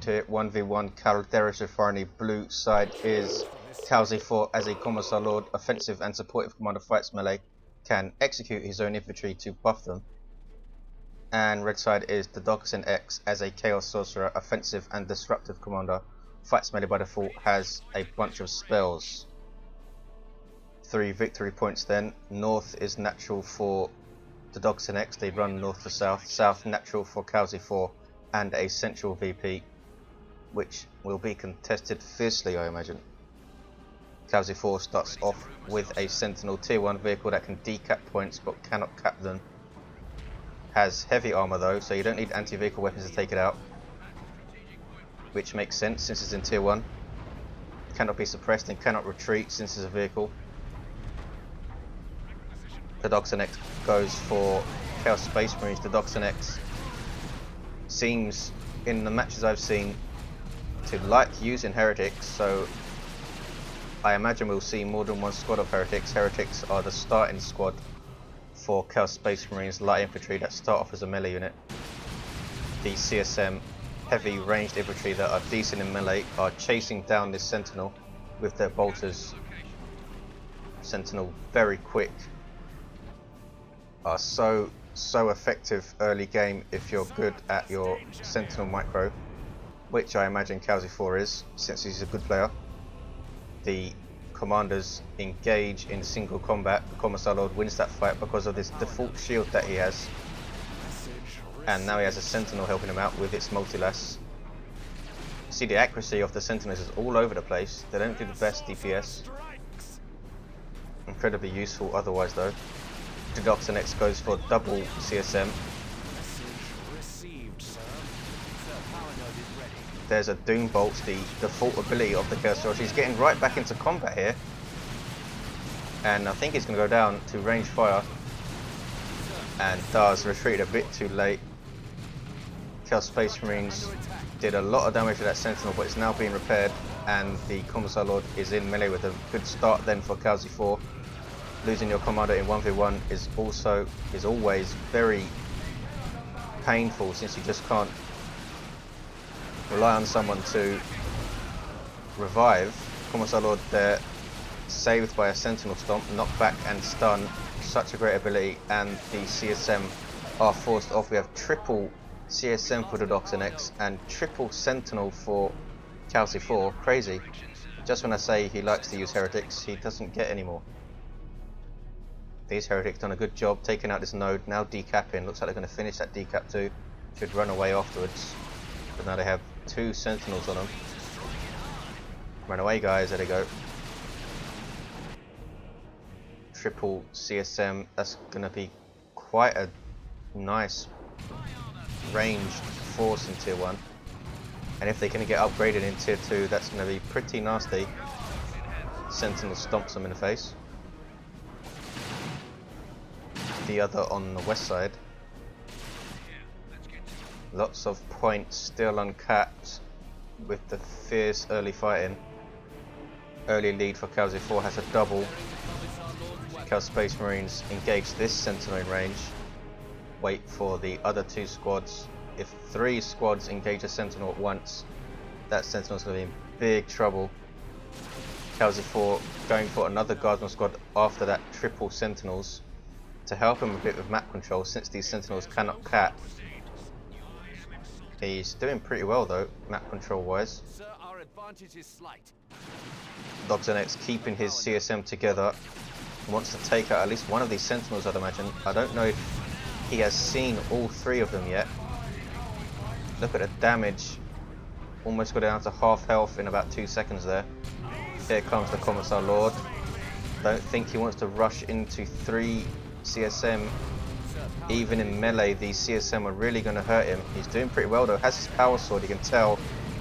here. 1v1 Calderis Refinery. Blue side is Kalzi4 as a Commissar Lord, offensive and supportive commander, fights melee, can execute his own infantry to buff them. And red side is DaDokisinX as a Chaos Sorcerer, offensive and disruptive commander, fights melee by default, has a bunch of spells. 3 victory points then. North is natural for DaDokisinX, they run north to south. South natural for Kalzi4 and a central VP, which will be contested fiercely, I imagine. Kalzi4 starts off with a Sentinel tier 1 vehicle that can decap points but cannot cap them. Has heavy armor though, so you don't need anti-vehicle weapons to take it out, which makes sense since it's in tier 1. Cannot be suppressed and cannot retreat since it's a vehicle. DaDokisinX goes for Chaos Space Marines. DaDokisinX seems, in the matches I've seen, to like using heretics, so I imagine we'll see more than one squad of heretics. Heretics are the starting squad for Chaos Space Marines light infantry that start off as a melee unit. The CSM heavy ranged infantry that are decent in melee are chasing down this Sentinel with their bolters. Sentinel very quick, are so effective early game if you're good at your Sentinel micro, which I imagine Kalzi4 is, since he's a good player. The commanders engage in single combat. The Commissar Lord wins that fight because of this default shield that he has, and now he has a Sentinel helping him out with its multi-lass. See, the accuracy of the Sentinels is all over the place. They don't do the best DPS. Incredibly useful otherwise though. DaDokisinX goes for double CSM. There's a Doom Bolt, the default ability of the Chaos Sorcerer. He's getting right back into combat here, and I think he's going to go down to range fire, and does retreat a bit too late. Chaos Space Marines did a lot of damage to that Sentinel, but it's now being repaired, and the Commissar Lord is in melee with them. Good start then for Kalzi4. Losing your commander in 1v1 is always very painful, since you just can't rely on someone to revive. Commissar Lord there, saved by a Sentinel Stomp, knockback and stun, such a great ability, and the CSM are forced off. We have triple CSM for DaDokisinX and triple Sentinel for Kalzi4. Crazy. Just when I say he likes to use heretics, he doesn't get any more. These heretics done a good job taking out this node, now decapping. Looks like they're going to finish that decap too. Should run away afterwards. But now they have 2 Sentinels on them. Run away guys, there they go. Triple CSM, that's going to be quite a nice ranged force in tier 1. And if they can get upgraded in tier 2, that's going to be pretty nasty. Sentinel stomps them in the face. The other on the west side. Lots of points still uncapped with the fierce early fighting. Early lead for Kalzi4 has a double. Chaos Space Marines engage this Sentinel in range. Wait for the other 2 squads. If 3 squads engage a Sentinel at once, that Sentinel's going to be in big trouble. Kalzi4 going for another Guardsman squad after that triple Sentinels to help him a bit with map control, since these Sentinels cannot cap. He's doing pretty well though, map control wise. DaDokisinX keeping his CSM together, wants to take out at least one of these Sentinels, I'd imagine. I don't know if he has seen all 3 of them yet. Look at the damage, almost got down to half health in about 2 seconds there. Here comes the Commissar Lord. Don't think he wants to rush into 3 CSM. Even in melee, these CSM are really going to hurt him. He's doing pretty well though, has his power sword, you can tell,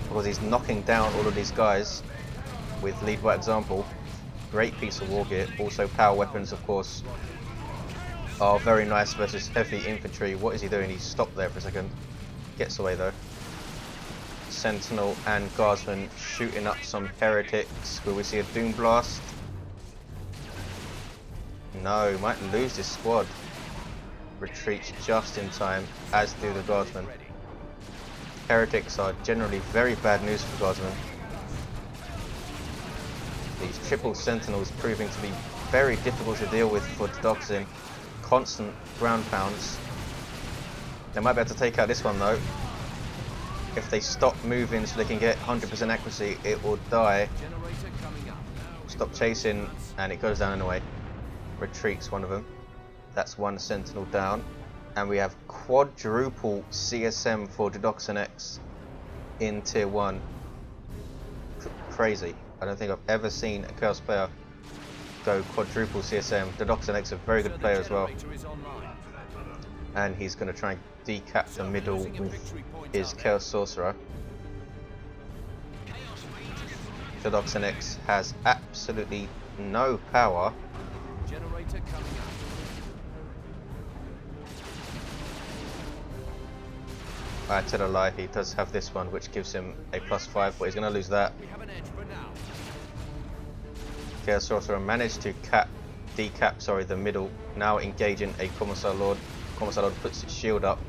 because he's knocking down all of these guys with lead by example. Great piece of war gear. Also power weapons, of course, are very nice versus heavy infantry. What is he doing? He stopped there for a second. Gets away though. Sentinel and Guardsman shooting up some heretics. Will we see a Doom Blast? No, might lose this squad. Retreats just in time, as do the Guardsmen. Heretics are generally very bad news for Guardsmen. These triple sentinels proving to be very difficult to deal with for DaDokisin. Constant ground pounds. They might be able to take out this one though. If they stop moving so they can get 100% accuracy, it will die. Stop chasing and it goes down anyway. Retreats one of them. That's one sentinel down. And we have quadruple CSM for DaDokisinX in tier 1. Crazy. I don't think I've ever seen a Chaos player go quadruple CSM. DaDokisinX is a very good player as well. And he's going to try and decap the middle with his Chaos Sorcerer. DaDokisinX has absolutely no power. I tell a lie, he does have this one which gives him a +5, but he's going to lose that. Chaos Sorcerer managed to decap the middle, now engaging a Commissar Lord. Commissar Lord puts its shield up,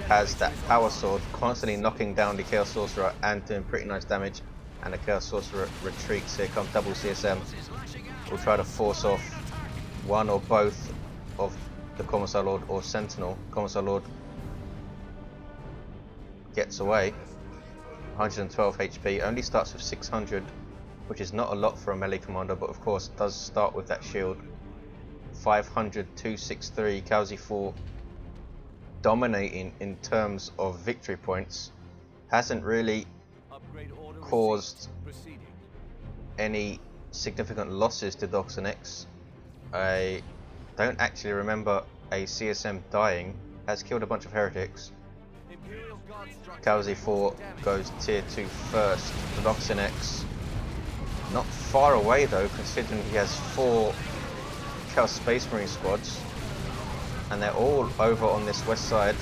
has that power sword, constantly knocking down the Chaos Sorcerer and doing pretty nice damage. And the Chaos Sorcerer retreats. Here comes double CSM. We'll try to force off one or both of the Commissar Lord or Sentinel. Commissar Lord gets away. 112 HP, only starts with 600, which is not a lot for a melee commander, but of course does start with that shield. 500, 263, Kalzi4 dominating in terms of victory points. Hasn't really caused any significant losses to DaDokisinX. I don't actually remember a CSM dying. Has killed a bunch of heretics. Calzi4 goes tier 2 first. DaDokisinX not far away though, considering he has 4 Chaos Space Marine squads, and they're all over on this west side,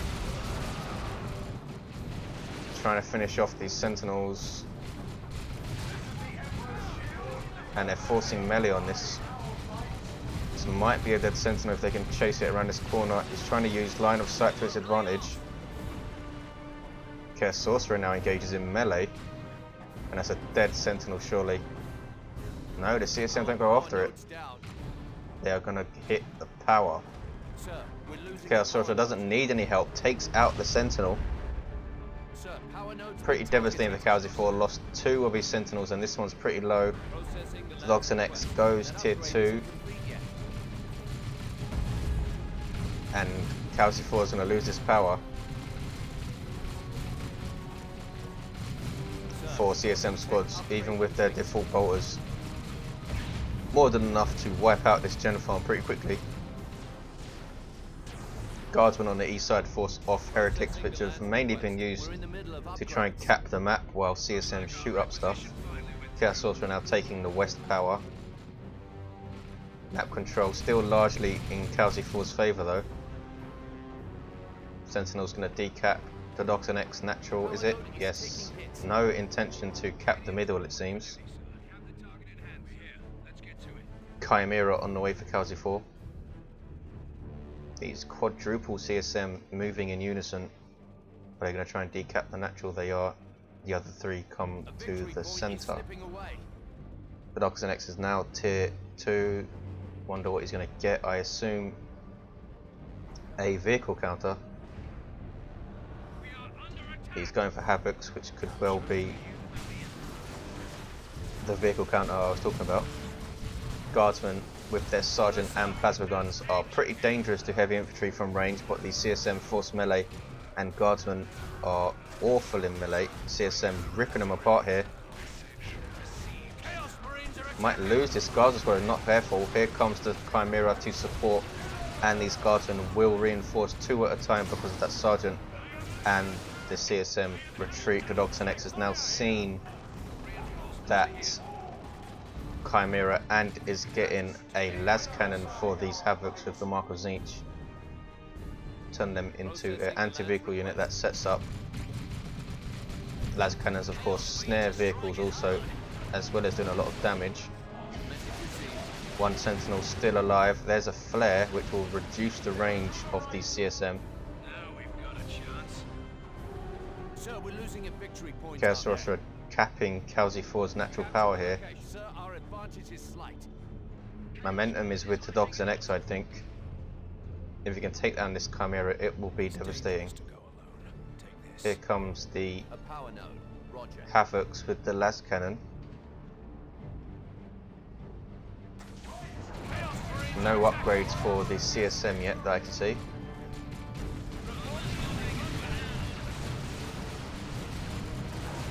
trying to finish off these sentinels, and they're forcing melee on this. This might be a dead sentinel if they can chase it around this corner. He's trying to use line of sight to his advantage. Chaos Sorcerer now engages in melee, and that's a dead sentinel surely. No, the CSM don't go after it. They are going to hit the power. Chaos Sorcerer doesn't need any help, takes out the sentinel. Pretty devastating for Calzi4, lost 2 of his sentinels and this one's pretty low. DaDokisinX goes tier 2. And Calzi4 is going to lose this power. 4 CSM squads, even with their default bolters. More than enough to wipe out this gen farm pretty quickly. Guardsmen on the east side force off heretics, which have mainly been used to try and cap the map while CSM shoot up stuff. Chaos Sorcerer now taking the west power. Map control still largely in Calzi4's favour though. Sentinel's going to decap DaDokisinX natural, is it? Yes. No intention to cap the middle it seems. Chimera on the way for Calzi4. These quadruple CSM moving in unison. They're going to try and decap the natural, they are. The other 3 come to the centre. DaDokisinX is now tier 2. Wonder what he's going to get. I assume a vehicle counter. He's going for Havocs, which could well be the vehicle counter I was talking about. Guardsmen with their sergeant and plasma guns are pretty dangerous to heavy infantry from range, but the CSM force melee and guardsmen are awful in melee. CSM ripping them apart here. Might lose this guardsman squad if not careful. Here comes the Chimera to support, and these guardsmen will reinforce 2 at a time because of that sergeant and the CSM retreat. DaDokisinX has now seen that Chimera and is getting a las cannon for these Havocs with the Mark of Zinch. Turn them into an anti-vehicle unit that sets up. Las cannons of course snare vehicles also, as well as doing a lot of damage. 1 sentinel still alive. There's a flare which will reduce the range of the CSM. Sir, we're losing a victory point. Chaos Sorcerer capping Kalzi4's natural power here. Okay, sir, our advantage is slight. Momentum is with DaDokisinX, I think. If you can take down this Chimera, it will be devastating. Here comes the A power node. Roger. Havocs with the las cannon. No upgrades for the CSM yet that I can see.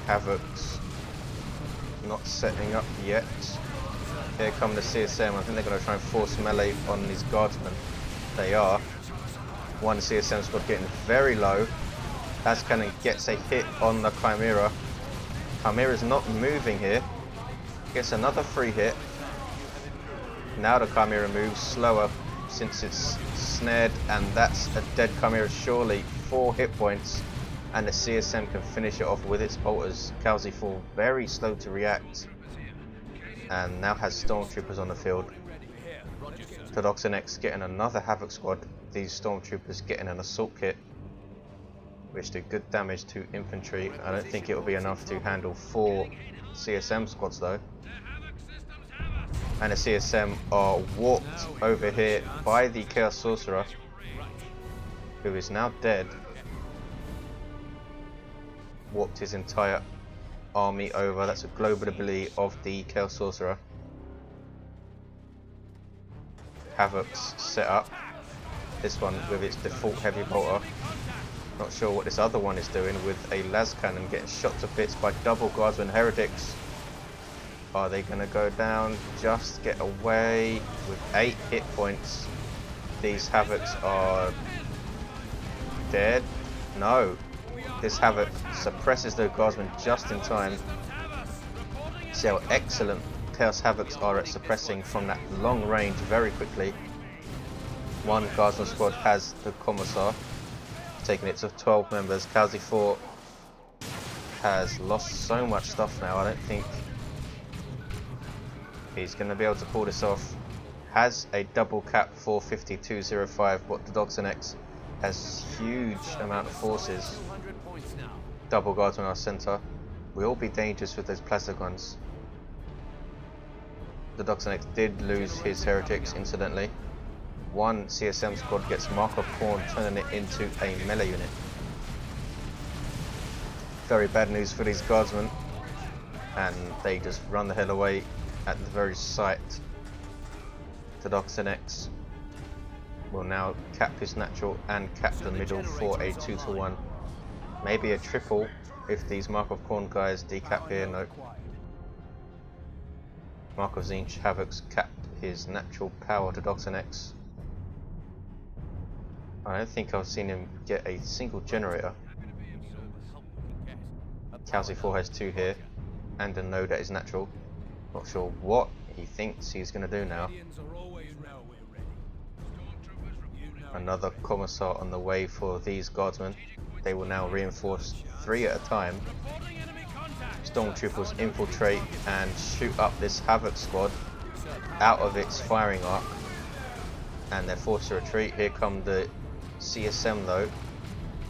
Havocs not setting up yet. Here come the CSM. I think they're going to try and force melee on these guardsmen. They are. One CSM squad getting very low. Las cannon gets a hit on the Chimera. Chimera's not moving here. Gets another free hit. Now the Chimera moves slower since it's snared, and that's a dead Chimera surely. 4 hit points, and the CSM can finish it off with its bolters. Kalzi4 very slow to react, and now has stormtroopers on the field. DaDokisinX getting another Havoc squad. These stormtroopers getting an assault kit, which do good damage to infantry. I don't think it will be enough to handle 4 CSM squads though. And the CSM are warped over here by the Chaos Sorcerer, who is now dead. Warped his entire army over. That's a global ability of the Chaos Sorcerer. Havoc's set up. This one with its default heavy bolter. Not sure what this other one is doing with a las cannon, getting shot to bits by double guardsmen heretics. Are they going to go down? Just get away with 8 hit points. These Havocs are dead. No, this Havoc suppresses the guardsmen just in time. See how excellent Chaos Havocs are at suppressing from that long range very quickly. One guardsman squad has the Commissar, taking it to 12 members. Kalzi4 has lost so much stuff now. I don't think he's going to be able to pull this off. Has a double cap 452.05, but DaDokisinX has huge amount of forces. Double guards on our centre. Will be dangerous with those plastic guns. DaDokisinX did lose his heretics incidentally. One CSM squad gets Mark of Khorne, turning it into a melee unit. Very bad news for these guardsmen, and they just run the hell away at the very sight. DaDokisinX will now cap his natural and cap the middle for a 2-to-1. Maybe a triple if these Mark of Khorne guys decap here. No. Mark of Tzeentch Havocs capped his natural power to DaDokisinX. I don't think I've seen him get a single generator. Kalzi4 has 2 here, and a node that is natural. Not sure what he thinks he's going to do now. Another Commissar on the way for these guardsmen. They will now reinforce 3 at a time. Stormtroopers infiltrate and shoot up this Havoc squad out of its firing arc, and they're forced to retreat. Here come the CSM though.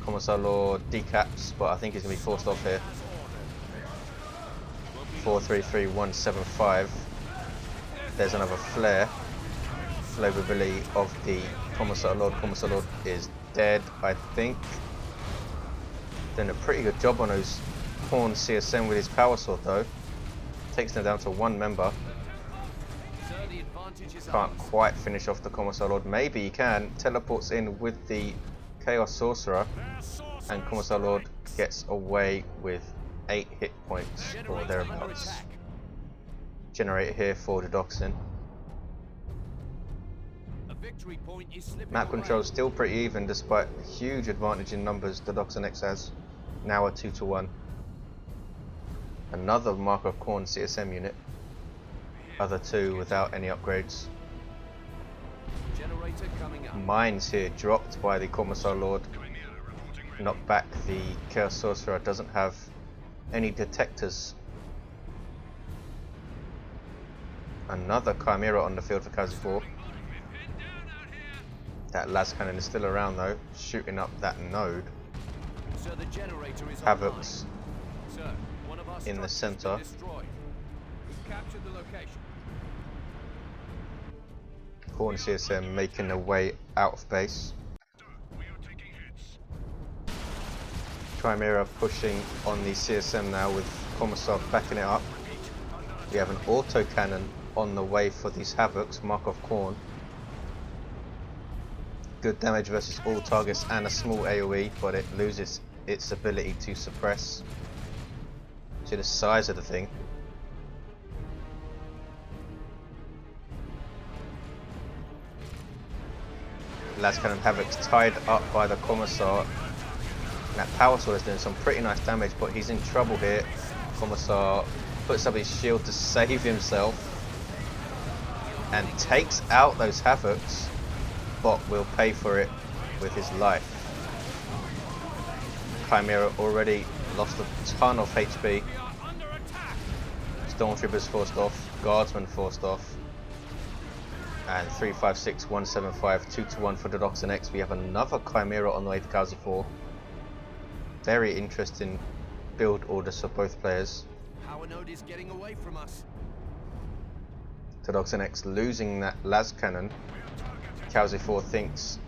Commissar Lord decaps, but I think he's going to be forced off here. 433-175. There's another flare. Global ability of the Commissar Lord. Commissar Lord is dead, I think. Doing a pretty good job on those Khorne CSM with his power sword though. Takes them down to 1 member. Can't quite finish off the Commissar Lord. Maybe he can. Teleports in with the Chaos Sorcerer, and Commissar Lord gets away with 8 hit points or thereabouts. Generator here for DaDokisin. Map control still pretty even despite a huge advantage in numbers DaDokisinX has. Now a 2-to-1. Another Mark of Khorne CSM unit. Other 2 without any upgrades. Mines here dropped by the Commissar Lord. Knocked back. The Chaos Sorcerer doesn't have any detectors. Another Chimera on the field for Kalzi4. That las cannon is still around though, shooting up that node. Sir, the generator is Havocs online. Sir, one of our in the structures center. been destroyed. We've captured the location. Corn CSM making their way out of base. Chimera pushing on the CSM now with Commissar backing it up. We have an autocannon on the way for these Havocs, Markov Korn. Good damage versus all targets and a small AoE, but it loses its ability to suppress. See the size of the thing. Lascannon Havoc's tied up by the Commissar. And that power sword is doing some pretty nice damage, but he's in trouble here. Commissar puts up his shield to save himself and takes out those Havocs, but will pay for it with his life. Chimera already lost a ton of HP. Stormtroopers forced off, Guardsmen forced off. And 356, 175, 2-1 for DaDokisinX. We have another Chimera on the way to Kalzi4. Very interesting build orders for both players. Power node is getting away from us. DaDokisinX losing that las cannon. Kalzi4 thinks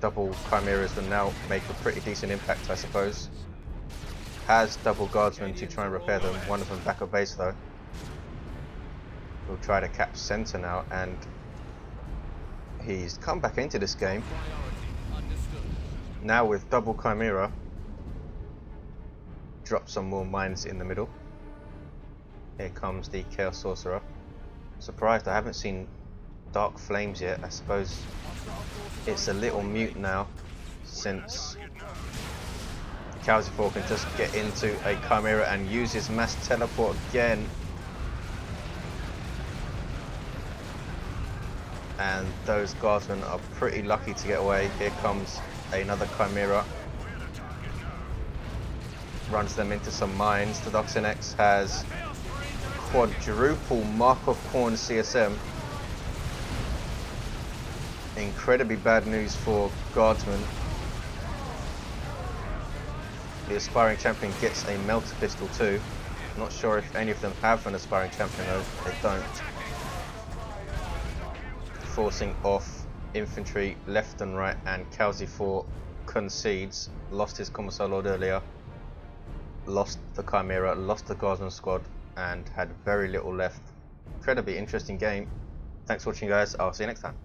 double Chimeras will now make a pretty decent impact, I suppose. Has double Guardsmen to try and repair them. One of them back at base though. We'll try to cap center now, and he's come back into this game. Now with double Chimera. Drop some more mines in the middle. Here comes the Chaos Sorcerer. Surprised I haven't seen Dark Flames yet. I suppose it's a little mute now, since Kalzi4 can just get into a Chimera and use his mass teleport again. And those Guardsmen are pretty lucky to get away. Here comes another Chimera. Runs them into some mines. DaDokisinX has quadruple Markov Korn CSM. Incredibly bad news for Guardsmen. The aspiring champion gets a melter pistol too. Not sure if any of them have an aspiring champion though. They don't. Forcing off infantry left and right, and Kalzi4 concedes. Lost his Commissar Lord earlier. Lost the Chimera, lost the Guardsman squad, and had very little left. Incredibly interesting game. Thanks for watching guys, I'll see you next time.